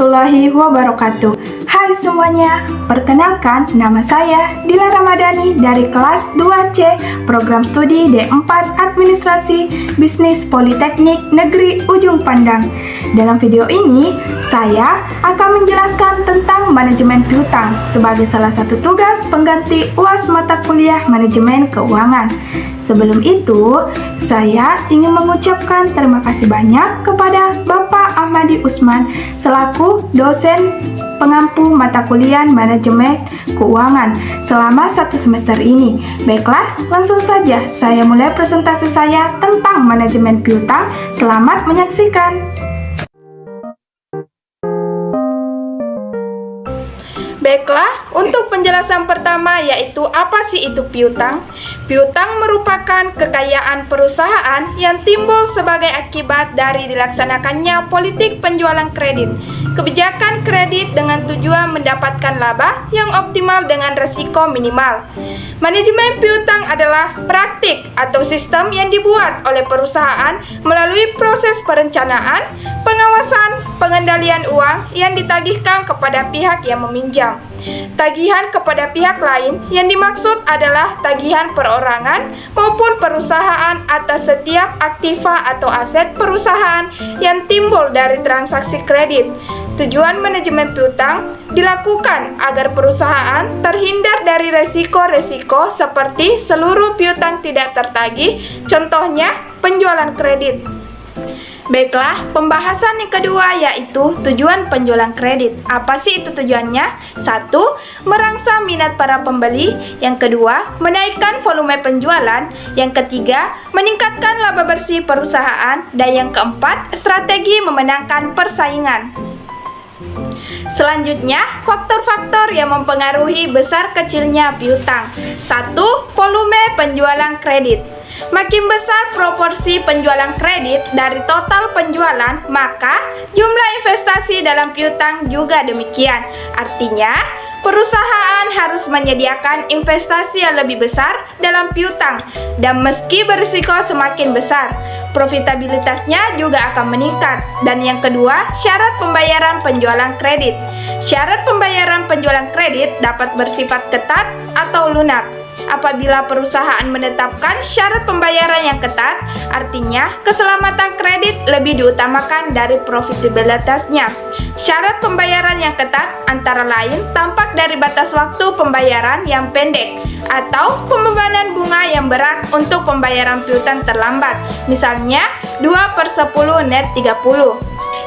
warahmatullahi wabarakatuh. Hai semuanya, perkenalkan nama saya Dila Ramadhani dari kelas 2C Program Studi D4 Administrasi Bisnis Politeknik Negeri Ujung Pandang. Dalam video ini, saya akan menjelaskan tentang manajemen piutang sebagai salah satu tugas pengganti UAS mata kuliah manajemen keuangan. Sebelum itu, saya ingin mengucapkan terima kasih banyak kepada Bapak Ahmadi Usman selaku dosen pengampu mata kuliah manajemen keuangan selama 1 semester ini. Baiklah, langsung saja saya mulai presentasi saya tentang manajemen piutang. Selamat menyaksikan. Baiklah, untuk penjelasan pertama yaitu apa sih itu piutang? Piutang merupakan kekayaan perusahaan yang timbul sebagai akibat dari dilaksanakannya politik penjualan kredit. Kebijakan kredit dengan tujuan mendapatkan laba yang optimal dengan risiko minimal. Manajemen piutang adalah praktik atau sistem yang dibuat oleh perusahaan melalui proses perencanaan, pengawasan, pengendalian uang yang ditagihkan kepada pihak yang meminjam. Tagihan kepada pihak lain yang dimaksud adalah tagihan perorangan maupun perusahaan atas setiap aktiva atau aset perusahaan yang timbul dari transaksi kredit. Tujuan manajemen piutang dilakukan agar perusahaan terhindar dari resiko-resiko seperti seluruh piutang tidak tertagih, contohnya penjualan kredit. Baiklah, pembahasan yang kedua yaitu tujuan penjualan kredit. Apa sih itu tujuannya? 1. Merangsang minat para pembeli. Yang kedua, menaikkan volume penjualan. Yang ketiga, meningkatkan laba bersih perusahaan. Dan yang keempat, strategi memenangkan persaingan. Selanjutnya, faktor-faktor yang mempengaruhi besar kecilnya piutang. 1. Volume penjualan kredit. Makin besar proporsi penjualan kredit dari total penjualan, maka jumlah investasi dalam piutang juga demikian. Artinya, perusahaan harus menyediakan investasi yang lebih besar dalam piutang, dan meski berisiko semakin besar, profitabilitasnya juga akan meningkat. Dan yang kedua, syarat pembayaran penjualan kredit. Syarat pembayaran penjualan kredit dapat bersifat ketat atau lunak. Apabila perusahaan menetapkan syarat pembayaran yang ketat, artinya keselamatan kredit lebih diutamakan dari profitabilitasnya. Syarat pembayaran yang ketat antara lain tampak dari batas waktu pembayaran yang pendek atau pembebanan bunga yang berat untuk pembayaran piutang terlambat, misalnya 2/10 net 30.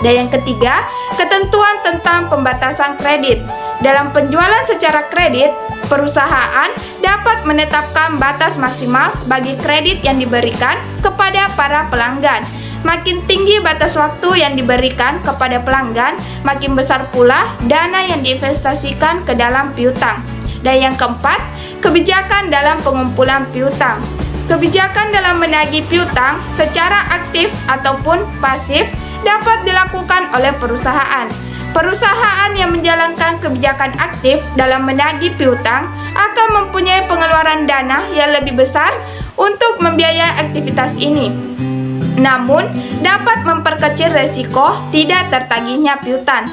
Dan yang ketiga, ketentuan tentang pembatasan kredit. Dalam penjualan secara kredit, perusahaan dapat menetapkan batas maksimal bagi kredit yang diberikan kepada para pelanggan. Makin tinggi batas waktu yang diberikan kepada pelanggan, makin besar pula dana yang diinvestasikan ke dalam piutang. Dan yang keempat, kebijakan dalam pengumpulan piutang. Kebijakan dalam menagih piutang secara aktif ataupun pasif dapat dilakukan oleh perusahaan. Perusahaan yang menjalankan kebijakan aktif dalam menagih piutang akan mempunyai pengeluaran dana yang lebih besar untuk membiayai aktivitas ini. Namun, dapat memperkecil resiko tidak tertagihnya piutang.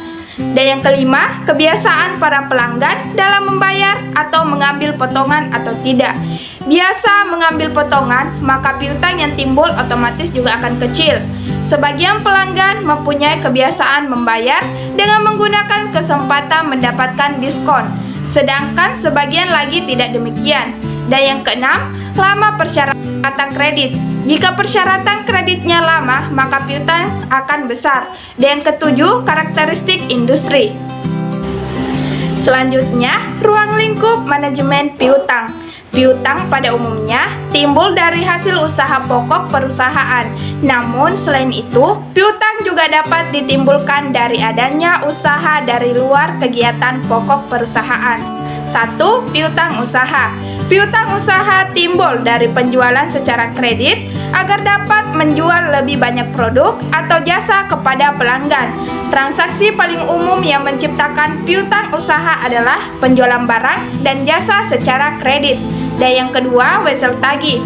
Dan yang kelima, kebiasaan para pelanggan dalam membayar atau mengambil potongan atau tidak. Biasa mengambil potongan, maka piutang yang timbul otomatis juga akan kecil. Sebagian pelanggan mempunyai kebiasaan membayar dengan menggunakan kesempatan mendapatkan diskon, sedangkan sebagian lagi tidak demikian. Dan yang keenam, lama persyaratan kredit. Jika persyaratan kreditnya lama, maka piutang akan besar. Dan yang ketujuh, karakteristik industri. Selanjutnya, ruang lingkup manajemen piutang. Piutang pada umumnya timbul dari hasil usaha pokok perusahaan. Namun selain itu, piutang juga dapat ditimbulkan dari adanya usaha dari luar kegiatan pokok perusahaan. 1. Piutang usaha. Piutang usaha timbul dari penjualan secara kredit agar dapat menjual lebih banyak produk atau jasa kepada pelanggan. Transaksi paling umum yang menciptakan piutang usaha adalah penjualan barang dan jasa secara kredit. Dan yang kedua, wesel tagih.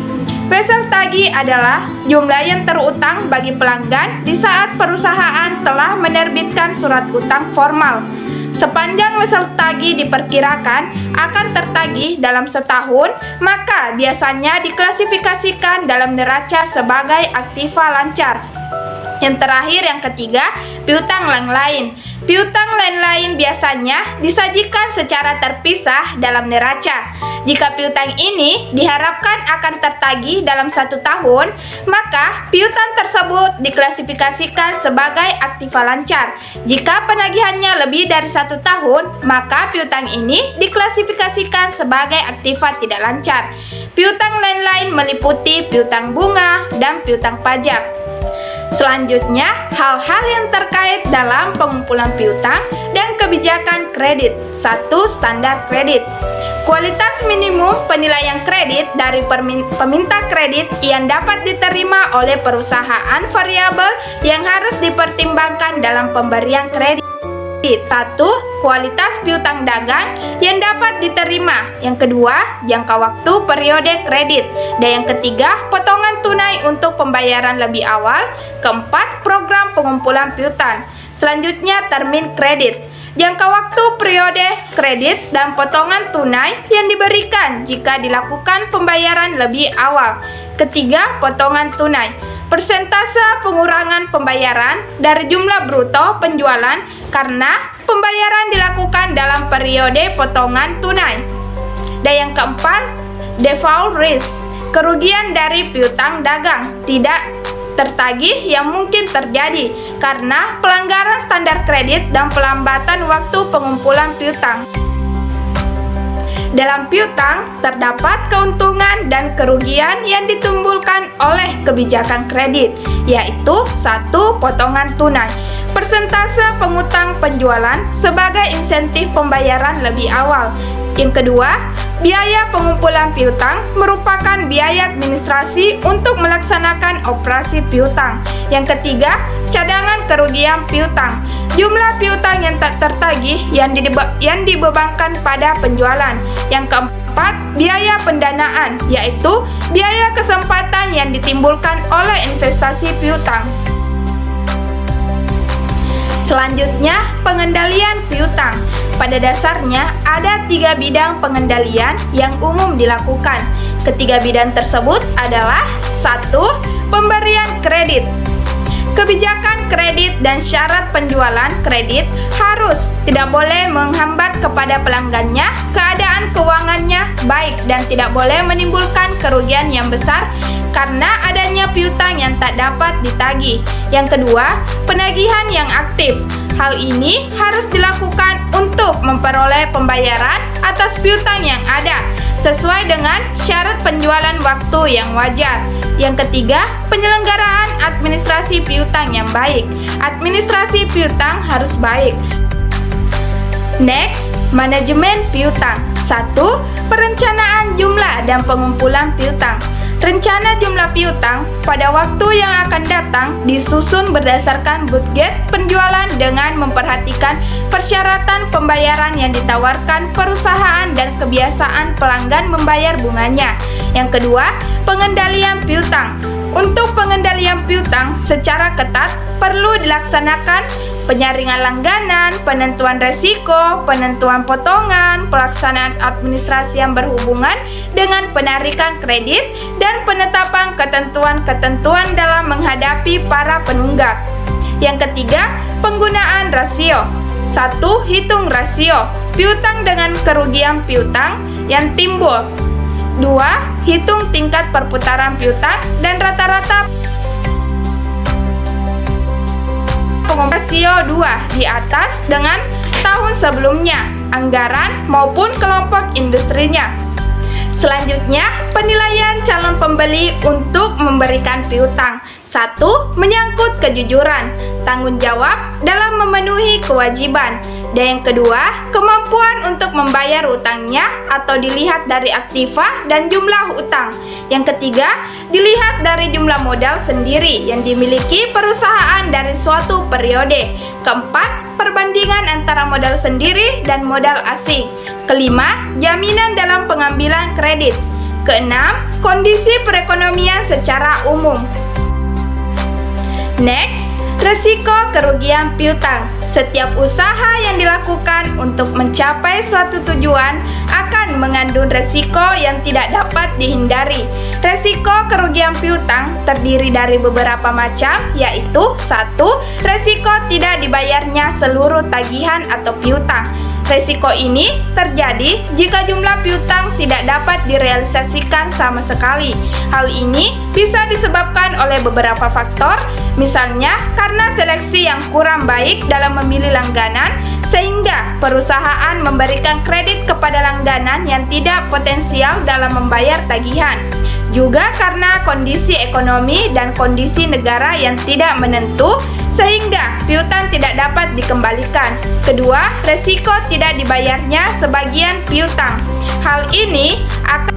Wesel tagih adalah jumlah yang terutang bagi pelanggan di saat perusahaan telah menerbitkan surat utang formal. Sepanjang wesel tagih diperkirakan akan tertagih dalam setahun, maka biasanya diklasifikasikan dalam neraca sebagai aktiva lancar. Yang terakhir, yang ketiga, piutang lain-lain. Piutang lain-lain biasanya disajikan secara terpisah dalam neraca. Jika piutang ini diharapkan akan tertagih dalam 1 tahun, maka piutang tersebut diklasifikasikan sebagai aktiva lancar. Jika penagihannya lebih dari 1 tahun, maka piutang ini diklasifikasikan sebagai aktiva tidak lancar. Piutang lain-lain meliputi piutang bunga dan piutang pajak. Selanjutnya, hal-hal yang terkait dalam pengumpulan piutang dan kebijakan kredit. 1. Standar kredit. Kualitas minimum penilaian kredit dari peminta kredit yang dapat diterima oleh perusahaan variabel yang harus dipertimbangkan dalam pemberian kredit. 1. Kualitas piutang dagang yang dapat diterima. Yang kedua, jangka waktu periode kredit. Dan yang ketiga, potongan tunai untuk pembayaran lebih awal. Keempat, program pengumpulan piutang. Selanjutnya, termin kredit. Jangka waktu periode kredit dan potongan tunai yang diberikan jika dilakukan pembayaran lebih awal. Ketiga, potongan tunai. Persentase pengurangan pembayaran dari jumlah bruto penjualan karena pembayaran dilakukan dalam periode potongan tunai. Dan yang keempat, default risk. Kerugian dari piutang dagang tidak tertagih yang mungkin terjadi karena pelanggaran standar kredit dan pelambatan waktu pengumpulan piutang. Dalam piutang terdapat keuntungan dan kerugian yang ditimbulkan oleh kebijakan kredit, yaitu 1. Potongan tunai. Persentase pengutang penjualan sebagai insentif pembayaran lebih awal. Yang kedua, biaya pengumpulan piutang merupakan biaya administrasi untuk melaksanakan operasi piutang. Yang ketiga, cadangan kerugian piutang. Jumlah piutang yang tak tertagih yang dibebankan pada penjualan. Yang keempat, biaya pendanaan, yaitu biaya kesempatan yang ditimbulkan oleh investasi piutang. Selanjutnya, pengendalian piutang. Pada dasarnya, ada 3 bidang pengendalian yang umum dilakukan. Ketiga bidang tersebut adalah 1. Pemberian kredit. Kebijakan kredit dan syarat penjualan kredit harus tidak boleh menghambat kepada pelanggannya keadaan keuangannya baik dan tidak boleh menimbulkan kerugian yang besar karena adanya piutang yang tak dapat ditagih. Yang kedua, penagihan yang aktif. Hal ini harus dilakukan untuk memperoleh pembayaran atas piutang yang ada sesuai dengan syarat penjualan waktu yang wajar. Yang ketiga, penyelenggaraan administrasi piutang yang baik. Administrasi piutang harus baik. Next, manajemen piutang. 1. Perencanaan jumlah dan pengumpulan piutang. Rencana jumlah piutang pada waktu yang akan datang disusun berdasarkan budget penjualan dengan memperhatikan persyaratan pembayaran yang ditawarkan perusahaan dan kebiasaan pelanggan membayar bunganya. Yang kedua, pengendalian piutang. Untuk pengendalian piutang secara ketat perlu dilaksanakan penyaringan langganan, penentuan resiko, penentuan potongan, pelaksanaan administrasi yang berhubungan dengan penarikan kredit, dan penetapan ketentuan-ketentuan dalam menghadapi para penunggak. Yang ketiga, penggunaan rasio. 1. Hitung rasio piutang dengan kerugian piutang yang timbul. 2. Hitung tingkat perputaran piutang dan rata-rata rasio 2 di atas dengan tahun sebelumnya, anggaran maupun kelompok industrinya. Selanjutnya, penilaian calon pembeli untuk memberikan piutang. 1. Menyangkut kejujuran, tanggung jawab dalam memenuhi kewajiban. Dan yang kedua, kemampuan untuk membayar utangnya atau dilihat dari aktiva dan jumlah utang. Yang ketiga, dilihat dari jumlah modal sendiri yang dimiliki perusahaan dari suatu periode. Keempat, perbandingan antara modal sendiri dan modal asing. Kelima, jaminan dalam pengambilan kredit. Keenam, kondisi perekonomian secara umum. Next, resiko kerugian piutang. Setiap usaha yang dilakukan untuk mencapai suatu tujuan akan mengandung resiko yang tidak dapat dihindari. Resiko kerugian piutang terdiri dari beberapa macam, yaitu 1. Resiko tidak dibayarnya seluruh tagihan atau piutang. Resiko ini terjadi jika jumlah piutang tidak dapat direalisasikan sama sekali. Hal ini bisa disebabkan oleh beberapa faktor, misalnya karena seleksi yang kurang baik dalam memilih langganan, sehingga perusahaan memberikan kredit kepada langganan yang tidak potensial dalam membayar tagihan. Juga karena kondisi ekonomi dan kondisi negara yang tidak menentu, sehingga piutang tidak dapat dikembalikan. Kedua, resiko tidak dibayarnya sebagian piutang. Hal ini akan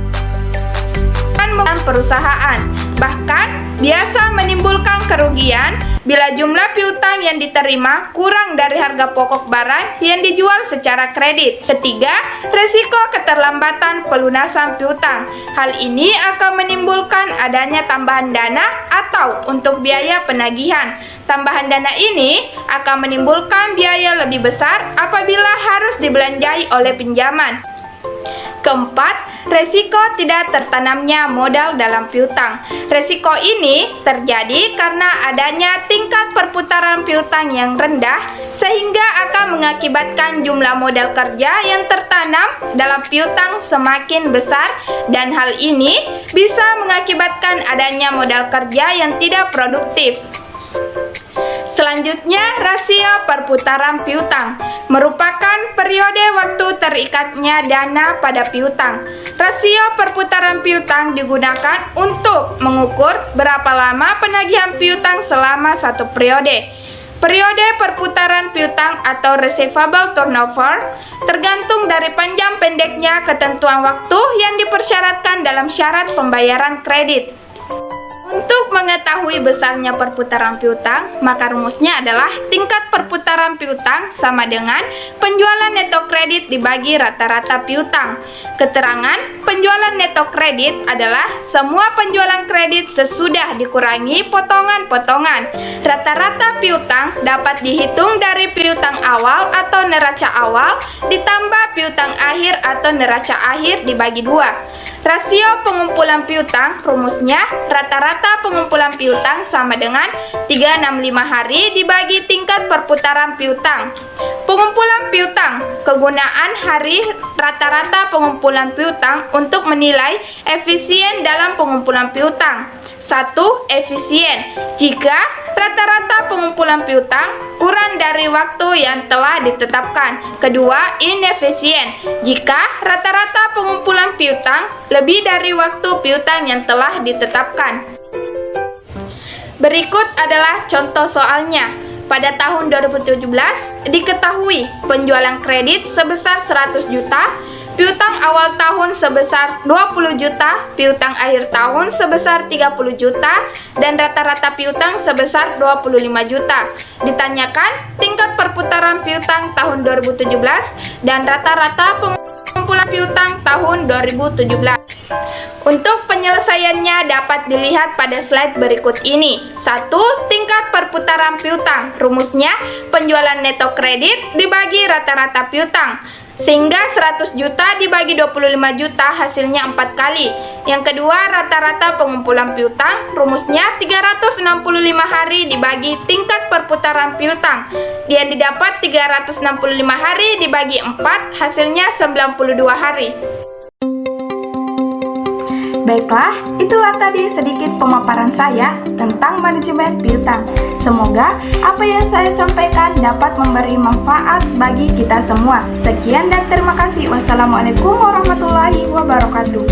membuat perusahaan, bahkan biasa menimbulkan kerugian bila jumlah piutang yang diterima kurang dari harga pokok barang yang dijual secara kredit. Ketiga, resiko keterlambatan pelunasan piutang. Hal ini akan menimbulkan adanya tambahan dana atau untuk biaya penagihan. Tambahan dana ini akan menimbulkan biaya lebih besar apabila harus dibelanjai oleh pinjaman. Keempat, resiko tidak tertanamnya modal dalam piutang. Resiko ini terjadi karena adanya tingkat perputaran piutang yang rendah, sehingga akan mengakibatkan jumlah modal kerja yang tertanam dalam piutang semakin besar, dan hal ini bisa mengakibatkan adanya modal kerja yang tidak produktif. Selanjutnya, rasio perputaran piutang merupakan periode waktu terikatnya dana pada piutang. Rasio perputaran piutang digunakan untuk mengukur berapa lama penagihan piutang selama satu periode. Periode perputaran piutang atau receivable turnover tergantung dari panjang pendeknya ketentuan waktu yang dipersyaratkan dalam syarat pembayaran kredit. Untuk mengetahui besarnya perputaran piutang, maka rumusnya adalah tingkat perputaran piutang sama dengan penjualan neto kredit dibagi rata-rata piutang. Keterangan penjualan neto kredit adalah semua penjualan kredit sesudah dikurangi potongan-potongan. Rata-rata piutang dapat dihitung dari piutang awal atau neraca awal ditambah piutang akhir atau neraca akhir dibagi 2. Rasio pengumpulan piutang, rumusnya rata-rata pengumpulan piutang sama dengan 365 hari dibagi tingkat perputaran piutang. Pengumpulan piutang, kegunaan hari rata-rata pengumpulan piutang untuk menilai efisien dalam pengumpulan piutang. 1. Efisien jika rata-rata pengumpulan piutang kurang dari waktu yang telah ditetapkan. Kedua, inefisien jika rata-rata pengumpulan piutang lebih dari waktu piutang yang telah ditetapkan. Berikut adalah contoh soalnya. Pada tahun 2017 diketahui penjualan kredit sebesar 100 juta, piutang awal tahun sebesar 20 juta, piutang akhir tahun sebesar 30 juta, dan rata-rata piutang sebesar 25 juta. Ditanyakan tingkat perputaran piutang tahun 2017 dan rata-rata pengumpulan piutang tahun 2017. Untuk penyelesaiannya dapat dilihat pada slide berikut ini. 1. Tingkat perputaran piutang. Rumusnya penjualan neto kredit dibagi rata-rata piutang. Sehingga 100 juta dibagi 25 juta hasilnya 4 kali. Yang kedua, rata-rata pengumpulan piutang. Rumusnya 365 hari dibagi tingkat perputaran piutang. Dia didapat 365 hari dibagi 4, hasilnya 92 hari. Baiklah, itulah tadi sedikit pemaparan saya tentang manajemen piutang. Semoga apa yang saya sampaikan dapat memberi manfaat bagi kita semua. Sekian dan terima kasih. Wassalamualaikum warahmatullahi wabarakatuh.